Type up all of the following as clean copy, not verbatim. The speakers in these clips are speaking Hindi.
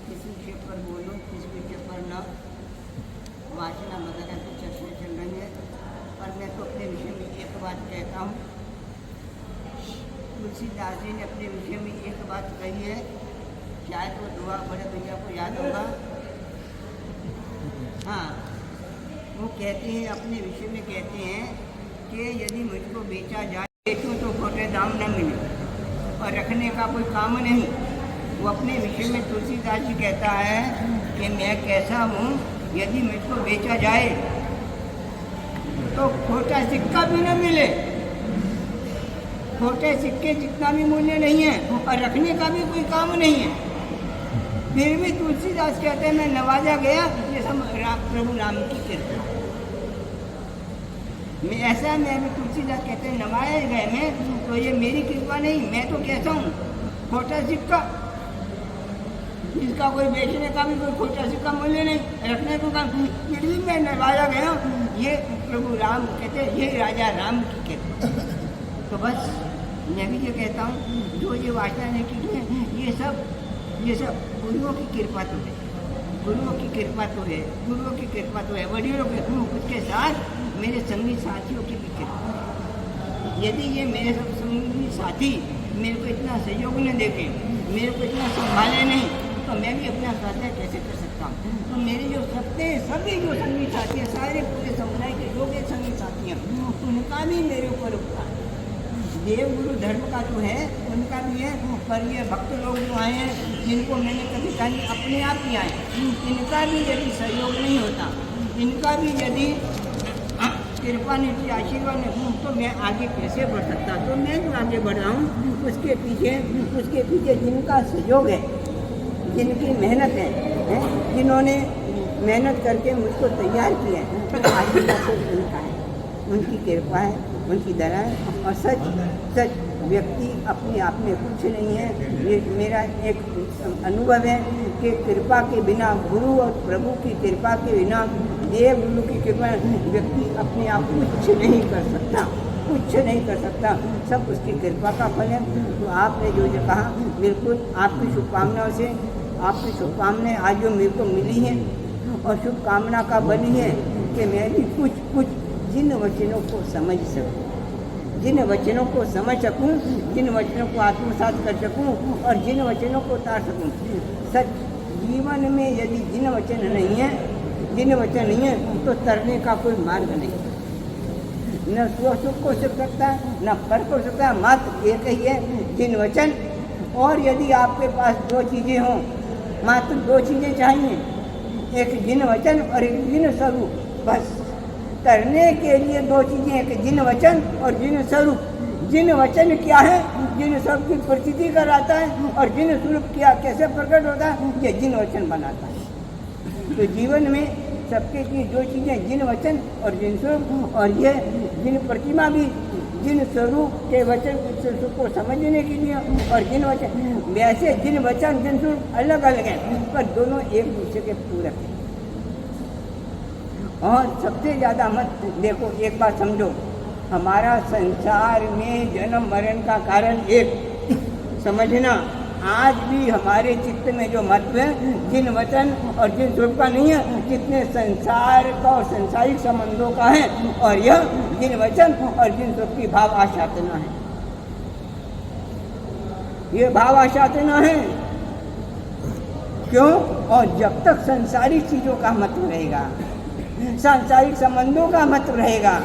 किसी विषय पर बोलो, किसी विषय पर न वासना वगैरह की चर्चा चल रही है, पर मैं तो अपने विषय में एक बात कहता हूँ। तुलसीदास जी ने अपने विषय में एक बात कही है, शायद वो दुआ बड़े भैया को याद होगा। हाँ, वो कहते हैं, अपने विषय में कहते हैं कि यदि मुझको बेचा जाए, बेचूँ तो खोटे दाम न मिले और रखने का कोई काम नहीं। वो अपने विषय में तुलसीदास जी कहता है कि मैं कैसा हूँ, यदि मुझको बेचा जाए तो खोटा सिक्का भी न मिले, खोटे सिक्के जितना भी मूल्य नहीं है और रखने का भी कोई काम नहीं है। फिर भी तुलसीदास कहते हैं मैं नवाजा गया, ये सब प्रभु राम की कृपा। मैं ऐसा, मैं भी तुलसीदास कहते हैं नवाए गए मैं, तो ये मेरी कृपा नहीं, मैं तो कैसा हूँ, खोटा सिक्का जिसका कोई बेचने का भी कोई खोटा सिक्का मूल्य नहीं, रखने को काम, फिर भी मैं नवाया गया। ये प्रभु राम कहते हैं, ये राजा राम की कृपा। तो बस मैं भी ये कहता हूँ, जो ये वासना नहीं की है, ये सब गुरुओं की कृपा तो है, गुरुओं की कृपा तो है, गुरुओं की कृपा तो है, वडीलों के, उसके साथ मेरे संगी साथियों की भी कृपा। यदि ये मेरे सब संगी साथी मेरे को इतना सहयोग न देते, मेरे को इतना संभाले नहीं, तो मैं भी अपना कार्य कैसे कर सकता हूँ। तो मेरे जो सभी जो संगी साथी हैं, सारे पूरे समुदाय के जो भी संगी साथी हैं, उनका भी मेरे ऊपर उपकार, देव गुरु धर्म का तो है, उनका भी है, पर ये भक्त लोग जो आए हैं, जिनको मैंने कभी कहा अपने आप ही आए, इनका भी यदि सहयोग नहीं होता, इनका भी यदि कृपा नहीं, आशीर्वाद नहीं, तो मैं आगे कैसे बढ़ सकता। तो मैं जो आगे बढ़ रहा हूँ, उसके पीछे जिनका सहयोग है, जिनकी मेहनत है, जिन्होंने मेहनत करके मुझको तैयार किया है, तो आगे का तो उनका है, उनकी कृपा है, उनकी दया है। और सच व्यक्ति अपने आप में कुछ नहीं है। ये मेरा एक अनुभव है कि कृपा के बिना, गुरु और प्रभु की कृपा के बिना, देव गुरु की कृपा, व्यक्ति अपने आप कुछ नहीं कर सकता, कुछ नहीं कर सकता, सब उसकी कृपा का फल है। तो आपने जो कहा, बिल्कुल आपकी शुभकामनाओं से, आपकी शुभकामनाएं आज जो मेरे को मिली हैं, और शुभकामना का बल है कि मैं भी कुछ जिन वचनों को समझ सकूं, जिन वचनों को समझ सकूं, जिन वचनों को आत्मसात कर सकूं और जिन वचनों को उतार सकूं। सच जीवन में यदि जिन वचन नहीं है, तो तरने का कोई मार्ग नहीं, न सुख को सीख सकता है, न पर को सकता है, मात्र एक ही है, जिन वचन। और यदि आपके पास दो चीज़ें हों, मात्र दो चीज़ें चाहिए, एक जिन वचन और एक जिन स्वरूप, बस। करने के लिए दो चीज़ें, एक जिन वचन और जिन स्वरूप। जिन वचन क्या है, जिन स्वरूप की प्रतीति कराता है, और जिन स्वरूप क्या कैसे प्रकट होता है, ये जिन वचन बनाता है। तो जीवन में सबके की दो चीज़ें, जिन वचन और जिन स्वरूप, और ये जिन प्रतिमा भी जिन स्वरूप के वचन को समझने के लिए, और जिन वचन, वैसे जिन वचन जिन स्वरूप अलग अलग हैं, पर दोनों एक दूसरे के पूरक हैं। और सबसे ज़्यादा मत देखो, एक बात समझो, हमारा संसार में जन्म मरण का कारण एक समझना, आज भी हमारे चित्त में जो महत्व है, जिन वचन और जिन स्वरूप का नहीं है, जितने संसार का और संसारिक संबंधों का है, और यह जिन वचन और जिन स्वरूप की भाव आशातना है, ये भाव आशातना है। क्यों? और जब तक संसारिक चीज़ों का महत्व रहेगा, सांसारिक संबंधों का महत्व रहेगा,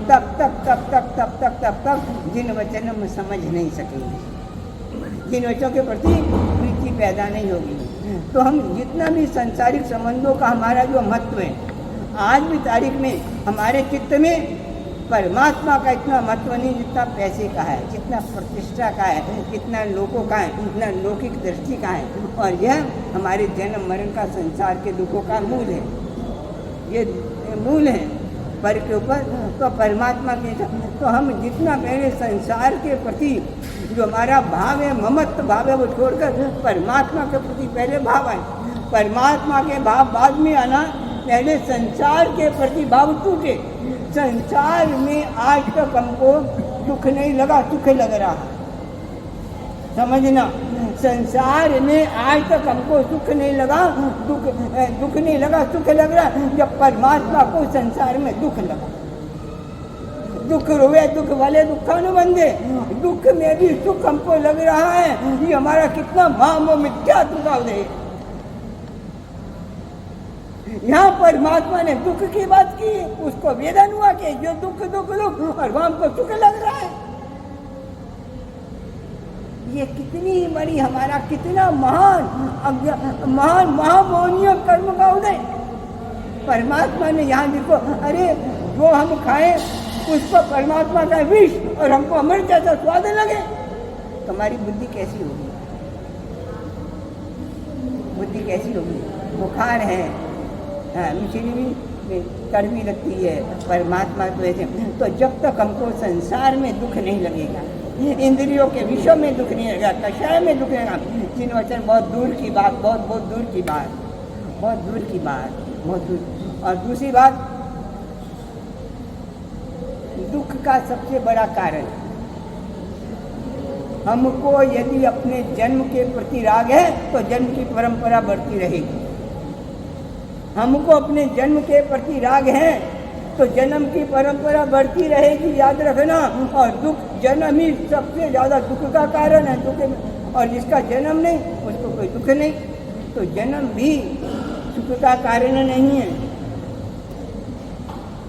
तब तक जिन वचन में समझ नहीं सकेंगे, जिन वचनों के प्रति प्रीति पैदा नहीं होगी। तो हम जितना भी सांसारिक संबंधों का हमारा जो महत्व है, आज भी तारीख में हमारे चित्त में परमात्मा का इतना महत्व नहीं जितना पैसे का है, जितना प्रतिष्ठा का है, जितना लोगों का है, जितना लौकिक दृष्टि का है। और यह हमारे जन्म मरण का, संसार के दुखों का मूल है, ये मूल है पर के ऊपर। तो परमात्मा के, तो हम जितना पहले संसार के प्रति जो हमारा भाव है, ममत्व भाव है, वो छोड़कर परमात्मा के प्रति पहले भाव आए। परमात्मा के भाव बाद में आना, पहले संसार के प्रति भाव टूटे। संसार में आज तक हमको दुख नहीं लगा, सुख लग रहा, समझना। संसार में आज तक हमको सुख नहीं लगा, दुख नहीं लगा, सुख लग रहा। जब परमात्मा को संसार में दुख लगा, दुख रोवे दुख वाले दुखानुबंधे, दुख में भी सुख हमको लग रहा है। ये हमारा कितना मोह मिथ्या दुखाव दे। यहाँ परमात्मा ने दुख की बात की, उसको वेदन हुआ कि जो दुख दुख दुख, और वहां हमको सुख लग रहा है। ये कितनी बड़ी हमारा कितना महान महामोहनीय कर्म का उदय। परमात्मा ने यहाँ देखो, अरे जो हम खाएं उसको परमात्मा का विष और हमको अमृत जैसा स्वाद लगे, तो हमारी बुद्धि कैसी होगी? बुद्धि कैसी होगी? बुखार है, मिश्री भी कड़वी लगती है, परमात्मा तो ऐसे। तो जब तक हमको संसार में दुख नहीं लगेगा, इंद्रियों के विषयों में दुख नहीं लगेगा, कषाय में दुख नहीं लगेगा, तीन वचन बहुत दूर की बात, बहुत दूर की बात, बहुत दूर की बात, बहुत दूर। और दूसरी बात, दुख का सबसे बड़ा कारण, हमको यदि अपने जन्म के प्रति राग है तो जन्म की परंपरा बढ़ती रहेगी। हमको अपने जन्म के प्रति राग है तो जन्म की परंपरा बढ़ती रहेगी, याद रखना। और दुख, जन्म ही सबसे ज़्यादा दुख का कारण है। दुख, और जिसका जन्म नहीं उसको कोई दुख नहीं। तो जन्म भी सुख का कारण नहीं है।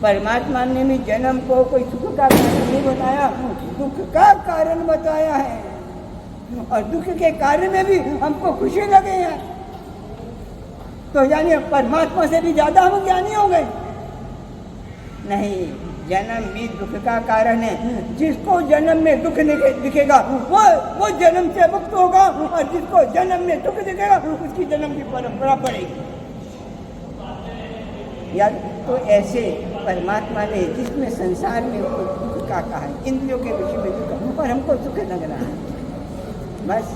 परमात्मा ने भी जन्म को कोई सुख का कारण नहीं बताया, दुख का कारण बताया है। और दुख के कार्य में भी हमको खुशी लगे हैं, तो यानी परमात्मा से भी ज्यादा हम ज्ञानी हो गए? नहीं, जन्म भी दुख का कारण है। जिसको जन्म में दुख दिखेगा वो जन्म से मुक्त होगा, और जिसको जन्म में दुख दिखेगा उसकी जन्म की परंपरा बढ़ेगी। याद, तो ऐसे परमात्मा ने जिसमें संसार में दुख का कहा है, इंद्रियों के विषय में दुख, और हमको सुख लग रहा है, बस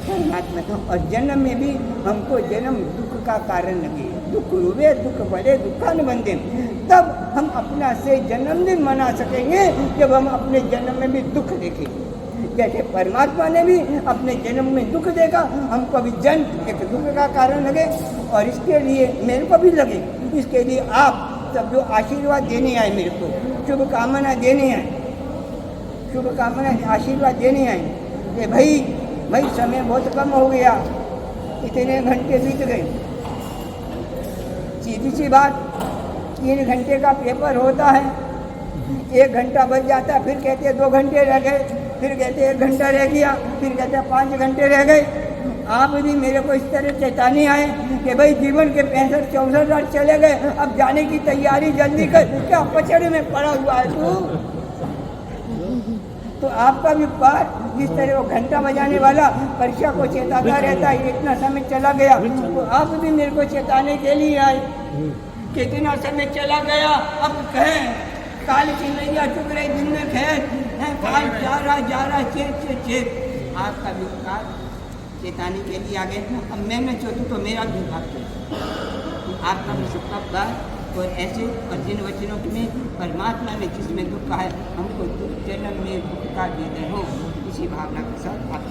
परमात्मा। और जन्म में भी हमको जन्म दुख का कारण लगे, दुख रुवे दुख बड़े दुखानुबंधे, तब हम अपना से जन्मदिन मना सकेंगे जब हम अपने जन्म में भी दुख देखेंगे। जैसे परमात्मा ने भी अपने जन्म में दुख देखा, हमको भी जन्म एक दुख का कारण लगे, और इसके लिए मेरे को भी लगे। इसके लिए आप सब जो आशीर्वाद देने आए, मेरे को शुभकामना देने आए, शुभकामना आशीर्वाद देने आए कि भाई समय बहुत कम हो गया, इतने घंटे बीत गए। सीधी सी बात, 3 घंटे का पेपर होता है, 1 घंटा बच जाता है, फिर कहते हैं 2 घंटे रह गए, फिर कहते हैं 1 घंटा रह गया, फिर कहते हैं 5 घंटे रह गए। आप भी मेरे को इस तरह चेतावनी आए कि भाई जीवन के 65-64 साल चले गए, अब जाने की तैयारी जल्दी कर, क्या पचड़े में पड़ा हुआ है तू? तो आपका भी पाठ जिस तरह वो घंटा बजाने वाला परीक्षा को चेताता रहता है, इतना समय चला गया, तो आप भी मेरे को चेताने के लिए आए, कितना समय चला गया, अब कहें काल की नैया चुक रही, दिन में खैर काल जा रहा चेत। आपका भी काल चेताने के लिए आ गए। अब मैं न सोचूं तो मेरा भी भाग, आपका भी सबका बात। और ऐसे और जिन वचनों में परमात्मा ने जिसमें दुख कहा है, हमको दुख जन्म में दुख का वेदन हो, इसी भावना के साथ आप